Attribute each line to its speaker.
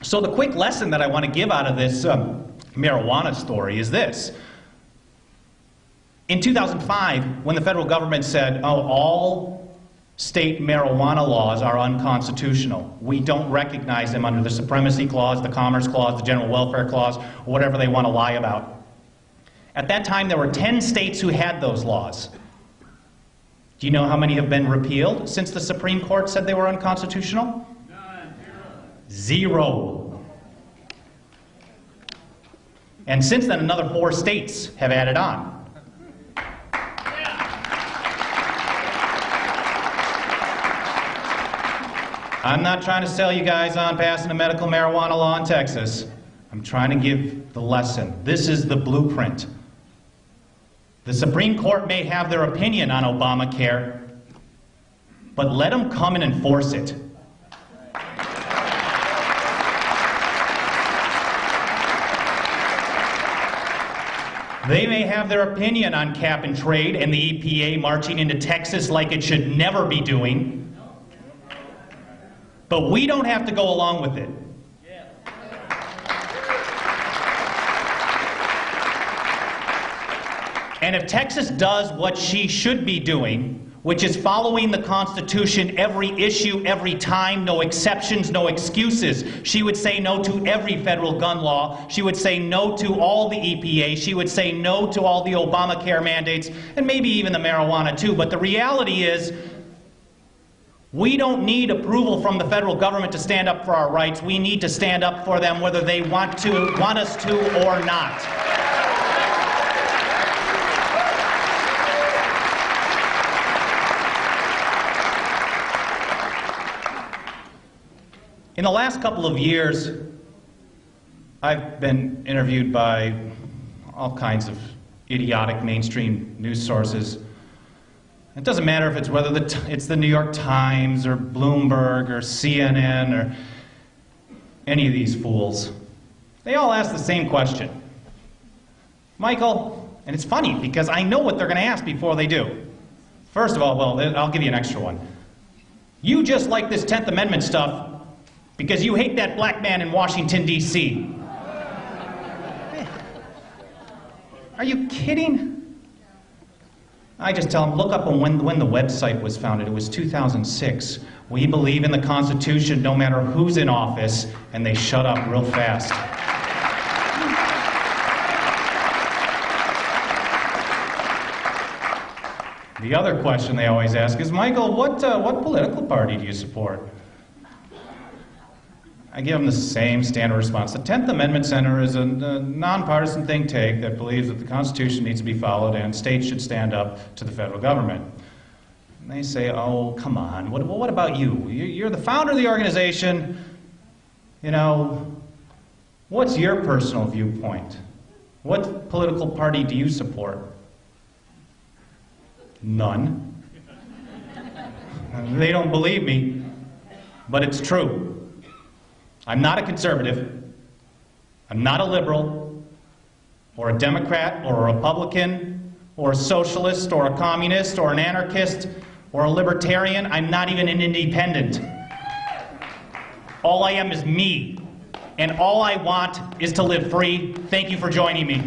Speaker 1: So the quick lesson that I want to give out of this marijuana story is this. In 2005, when the federal government said, oh, all state marijuana laws are unconstitutional, we don't recognize them under the Supremacy Clause, the Commerce Clause, the General Welfare Clause, or whatever they want to lie about. At that time, there were 10 states who had those laws. Do you know how many have been repealed since the Supreme Court said they were unconstitutional?
Speaker 2: None.
Speaker 1: Zero. And since then, another 4 states have added on. I'm not trying to sell you guys on passing a medical marijuana law in Texas. I'm trying to give the lesson. This is the blueprint. The Supreme Court may have their opinion on Obamacare, but let them come and enforce it. They may have their opinion on cap and trade and the EPA marching into Texas like it should never be doing, but we don't have to go along with it. And if Texas does what she should be doing, which is following the Constitution every issue, every time, no exceptions, no excuses, she would say no to every federal gun law, she would say no to all the EPA, she would say no to all the Obamacare mandates, and maybe even the marijuana too. But the reality is, we don't need approval from the federal government to stand up for our rights. We need to stand up for them whether they want us to or not. In the last couple of years, I've been interviewed by all kinds of idiotic mainstream news sources. It doesn't matter if it's whether it's the New York Times or Bloomberg or CNN or any of these fools. They all ask the same question. Michael, and it's funny because I know what they're going to ask before they do. First of all, well, I'll give you an extra one. You just like this 10th Amendment stuff because you hate that black man in Washington, D.C. Are you kidding? I just tell them, look up on when the website was founded. It was 2006. We believe in the Constitution no matter who's in office, and they shut up real fast. The other question they always ask is, Michael, what political party do you support? I give them the same standard response. The 10th Amendment Center is a nonpartisan think tank that believes that the Constitution needs to be followed and states should stand up to the federal government. And they say, oh, come on, what about you? You're the founder of the organization. You know, what's your personal viewpoint? What political party do you support? None. They don't believe me, but it's true. I'm not a conservative, I'm not a liberal, or a Democrat, or a Republican, or a socialist, or a communist, or an anarchist, or a libertarian. I'm not even an independent. All I am is me, and all I want is to live free. Thank you for joining me.